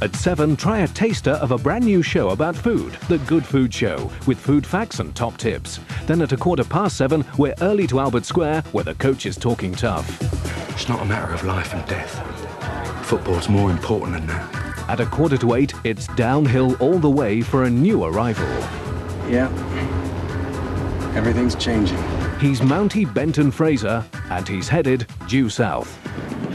At 7, try a taster of a brand new show about food, The Good Food Show, with food facts and top tips. Then at 7:15, we're early to Albert Square, where the coach is talking tough. It's not a matter of life and death. Football's more important than that. At 7:45, it's downhill all the way for a new arrival. Yeah, everything's changing. He's Mountie Benton Fraser, and he's headed due south.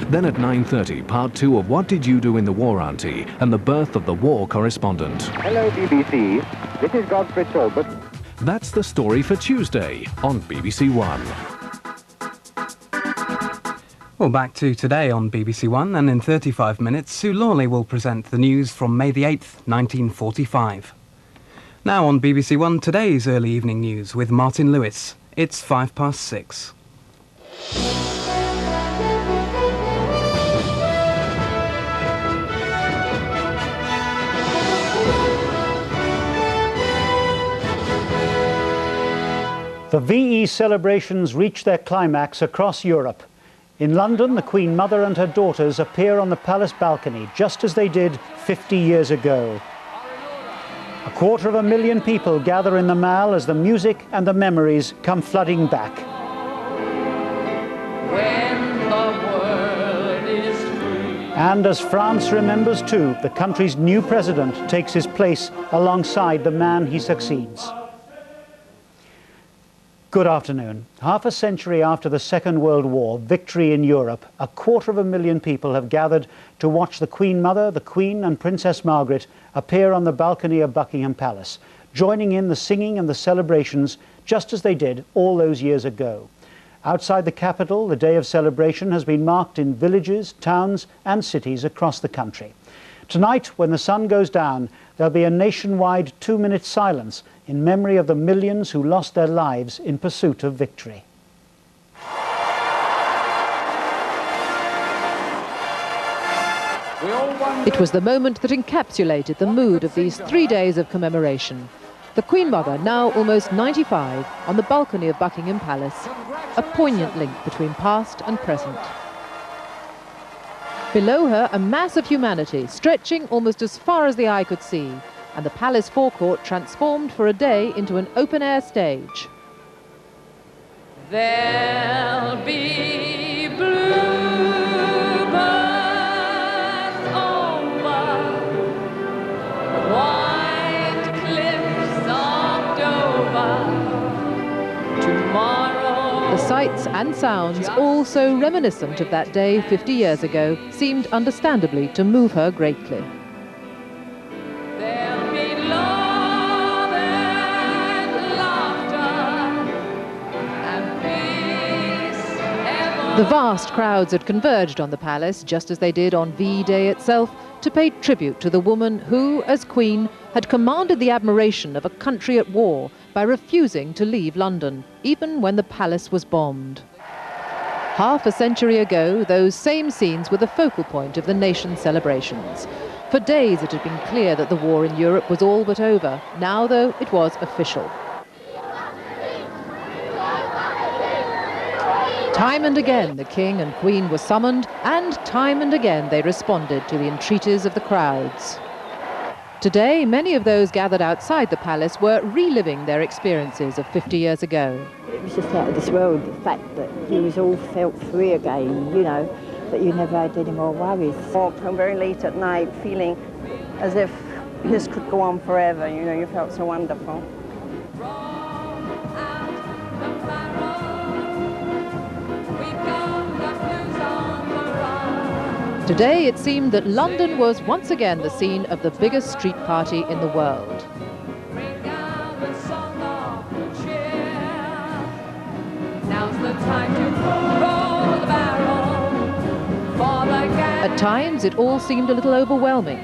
Then at 9:30, part 2 of What Did You Do in the War, Auntie, and the birth of the war correspondent. Hello, BBC. This is Godfrey Talbot. That's the story for Tuesday on BBC One. Well, back to today on BBC One, and in 35 minutes, Sue Lawley will present the news from May the 8th, 1945. Now on BBC One, today's early evening news with Martyn Lewis. It's 6:05. The VE celebrations reach their climax across Europe. In London, the Queen Mother and her daughters appear on the palace balcony, just as they did 50 years ago. 250,000 people gather in the Mall as the music and the memories come flooding back. When the world is free. And as France remembers too, the country's new president takes his place alongside the man he succeeds. Good afternoon. Half a century after the Second World War, victory in Europe, 250,000 people have gathered to watch the Queen Mother, the Queen and Princess Margaret appear on the balcony of Buckingham Palace, joining in the singing and the celebrations just as they did all those years ago. Outside the capital, the day of celebration has been marked in villages, towns and cities across the country. Tonight, when the sun goes down, there'll be a nationwide 2-minute silence in memory of the millions who lost their lives in pursuit of victory. It was the moment that encapsulated the mood of these 3 days of commemoration. The Queen Mother, now almost 95, on the balcony of Buckingham Palace, a poignant link between past and present. Below her, a mass of humanity stretching almost as far as the eye could see, and the palace forecourt transformed for a day into an open-air stage. There'll be bluebirds over white cliffs of Dover. Tomorrow. The sights and sounds, all so reminiscent of that day 50 years ago, seemed understandably to move her greatly. The vast crowds had converged on the palace, just as they did on VE Day itself, to pay tribute to the woman who, as Queen, had commanded the admiration of a country at war by refusing to leave London, even when the palace was bombed. Half a century ago, those same scenes were the focal point of the nation's celebrations. For days it had been clear that the war in Europe was all but over. Now, though, it was official. Time and again the King and Queen were summoned, and time and again they responded to the entreaties of the crowds. Today, many of those gathered outside the palace were reliving their experiences of 50 years ago. It was just out of this world, the fact that you was all felt free again, you know, that you never had any more worries. Walked home very late at night feeling as if this could go on forever, you know, you felt so wonderful. Today it seemed that London was once again the scene of the biggest street party in the world. At times it all seemed a little overwhelming.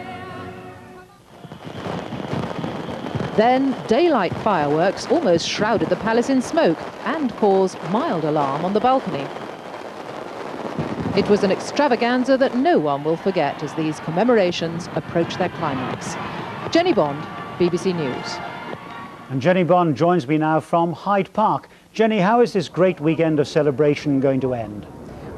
Then daylight fireworks almost shrouded the palace in smoke and caused mild alarm on the balcony. It was an extravaganza that no one will forget as these commemorations approach their climax. Jenny Bond, BBC News. And Jenny Bond joins me now from Hyde Park. Jenny, how is this great weekend of celebration going to end?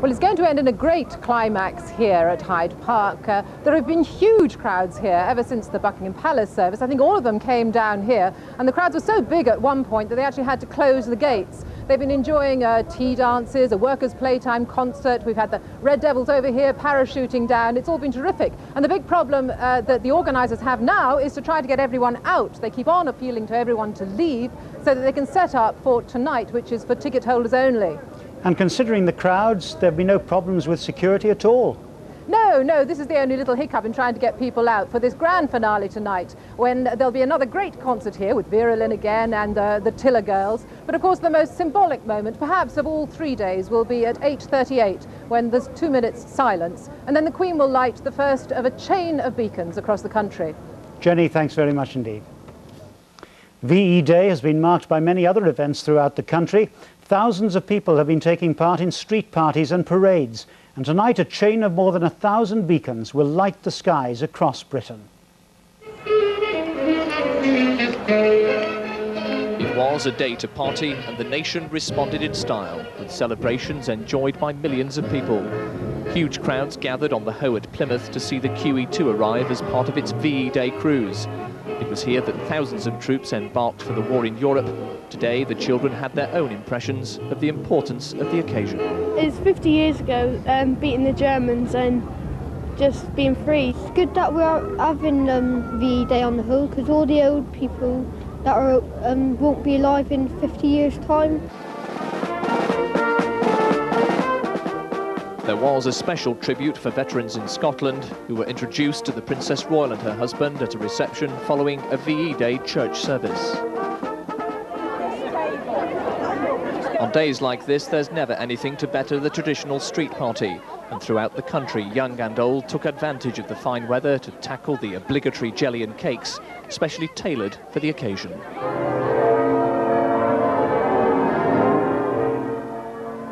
Well, it's going to end in a great climax here at Hyde Park. There have been huge crowds here ever since the Buckingham Palace service. I think all of them came down here, and the crowds were so big at one point that they actually had to close the gates. They've been enjoying tea dances, a workers' playtime concert. We've had the Red Devils over here parachuting down. It's all been terrific. And the big problem that the organisers have now is to try to get everyone out. They keep on appealing to everyone to leave so that they can set up for tonight, which is for ticket holders only. And considering the crowds, there've been no problems with security at all. No, this is the only little hiccup in trying to get people out for this grand finale tonight, when there'll be another great concert here with Vera Lynn again and the Tiller Girls. But of course the most symbolic moment, perhaps of all 3 days, will be at 8:38, when there's 2 minutes silence, and then the Queen will light the first of a chain of beacons across the country. Jenny, thanks very much indeed. VE Day has been marked by many other events throughout the country. Thousands of people have been taking part in street parties and parades, and tonight a chain of more than 1,000 beacons will light the skies across Britain. It was a day to party, and the nation responded in style, with celebrations enjoyed by millions of people. Huge crowds gathered on the Hoe at Plymouth to see the QE2 arrive as part of its VE Day cruise. It was here that thousands of troops embarked for the war in Europe. Today, the children had their own impressions of the importance of the occasion. It's 50 years ago, beating the Germans and just being free. It's good that we're having VE Day on the Hoe, because all the old people that are, won't be alive in 50 years' time. There was a special tribute for veterans in Scotland who were introduced to the Princess Royal and her husband at a reception following a VE Day church service. On days like this, there's never anything to better the traditional street party, and throughout the country, young and old took advantage of the fine weather to tackle the obligatory jelly and cakes, specially tailored for the occasion.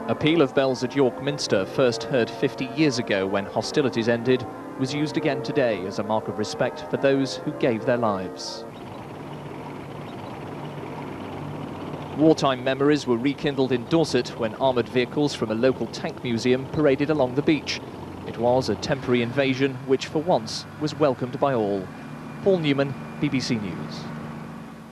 A peal of bells at York Minster, first heard 50 years ago when hostilities ended, was used again today as a mark of respect for those who gave their lives. Wartime memories were rekindled in Dorset when armoured vehicles from a local tank museum paraded along the beach. It was a temporary invasion which for once was welcomed by all. Paul Newman, BBC News.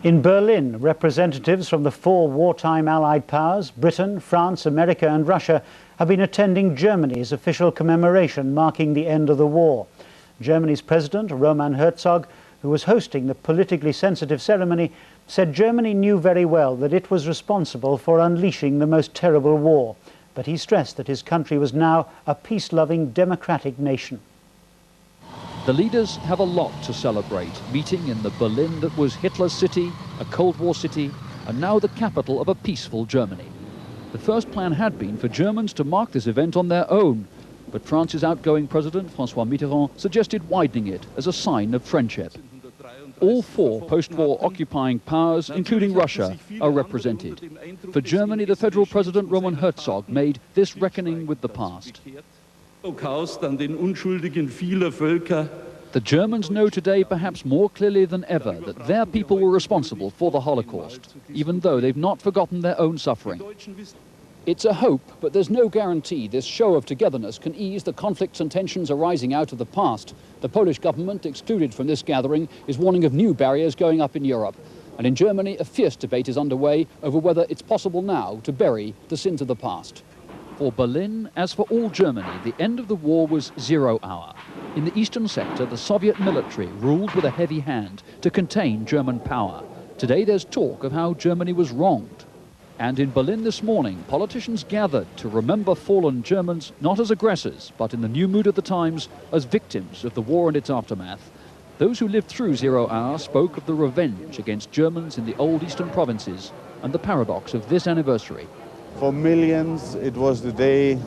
In Berlin, representatives from the 4 wartime Allied powers, Britain, France, America and Russia, have been attending Germany's official commemoration marking the end of the war. Germany's President, Roman Herzog, who was hosting the politically sensitive ceremony, said Germany knew very well that it was responsible for unleashing the most terrible war. But he stressed that his country was now a peace-loving, democratic nation. The leaders have a lot to celebrate, meeting in the Berlin that was Hitler's city, a Cold War city, and now the capital of a peaceful Germany. The first plan had been for Germans to mark this event on their own, but France's outgoing president, François Mitterrand, suggested widening it as a sign of friendship. All 4 post-war occupying powers, including Russia, are represented. For Germany, the federal president, Roman Herzog, made this reckoning with the past. The Germans know today, perhaps more clearly than ever, that their people were responsible for the Holocaust, even though they've not forgotten their own suffering. It's a hope, but there's no guarantee this show of togetherness can ease the conflicts and tensions arising out of the past. The Polish government, excluded from this gathering, is warning of new barriers going up in Europe. And in Germany, a fierce debate is underway over whether it's possible now to bury the sins of the past. For Berlin, as for all Germany, the end of the war was 0 hour. In the eastern sector, the Soviet military ruled with a heavy hand to contain German power. Today there's talk of how Germany was wronged. And in Berlin this morning, politicians gathered to remember fallen Germans not as aggressors, but in the new mood of the times, as victims of the war and its aftermath. Those who lived through 0 hour spoke of the revenge against Germans in the old eastern provinces and the paradox of this anniversary. For millions, it was the day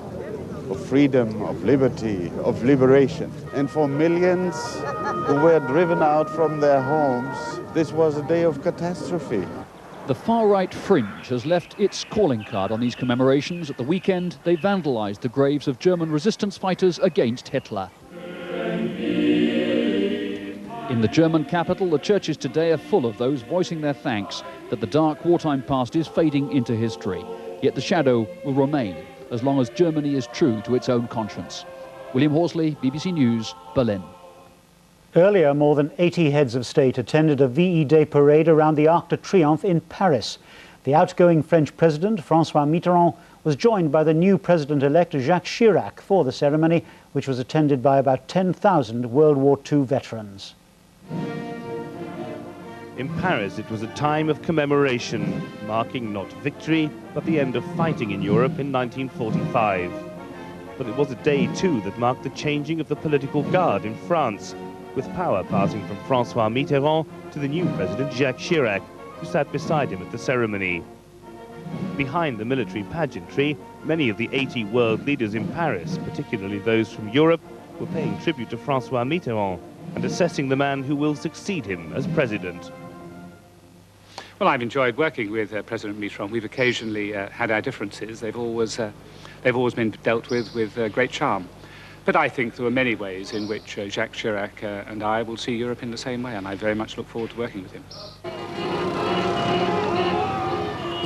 of freedom, of liberty, of liberation. And for millions who were driven out from their homes, this was a day of catastrophe. The far-right fringe has left its calling card on these commemorations. At the weekend, they vandalized the graves of German resistance fighters against Hitler. In the German capital, the churches today are full of those voicing their thanks that the dark wartime past is fading into history. Yet the shadow will remain as long as Germany is true to its own conscience. William Horsley, BBC News, Berlin. Earlier, more than 80 heads of state attended a VE Day parade around the Arc de Triomphe in Paris. The outgoing French president, François Mitterrand, was joined by the new president-elect Jacques Chirac for the ceremony, which was attended by about 10,000 World War II veterans. In Paris, it was a time of commemoration, marking not victory, but the end of fighting in Europe in 1945. But it was a day, too, that marked the changing of the political guard in France, with power passing from François Mitterrand to the new president Jacques Chirac, who sat beside him at the ceremony. Behind the military pageantry, many of the 80 world leaders in Paris, particularly those from Europe, were paying tribute to François Mitterrand and assessing the man who will succeed him as president. Well, I've enjoyed working with President Mitterrand. We've occasionally had our differences. They've always been dealt with great charm. But I think there are many ways in which Jacques Chirac and I will see Europe in the same way, and I very much look forward to working with him.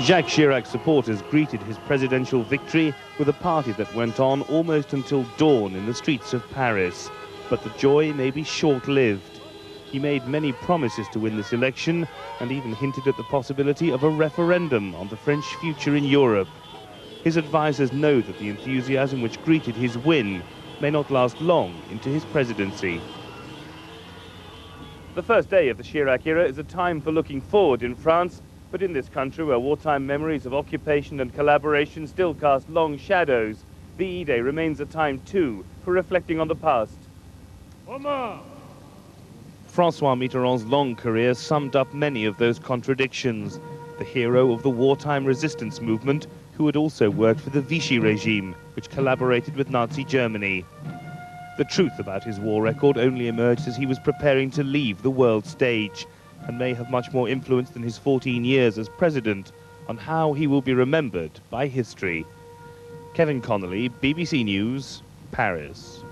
Jacques Chirac's supporters greeted his presidential victory with a party that went on almost until dawn in the streets of Paris. But the joy may be short-lived. He made many promises to win this election and even hinted at the possibility of a referendum on the French future in Europe. His advisers know that the enthusiasm which greeted his win may not last long into his presidency. The first day of the Chirac era is a time for looking forward in France, but in this country where wartime memories of occupation and collaboration still cast long shadows, VE Day remains a time too for reflecting on the past. François Mitterrand's long career summed up many of those contradictions. The hero of the wartime resistance movement, who had also worked for the Vichy regime, which collaborated with Nazi Germany. The truth about his war record only emerged as he was preparing to leave the world stage, and may have much more influence than his 14 years as president on how he will be remembered by history. Kevin Connolly, BBC News, Paris.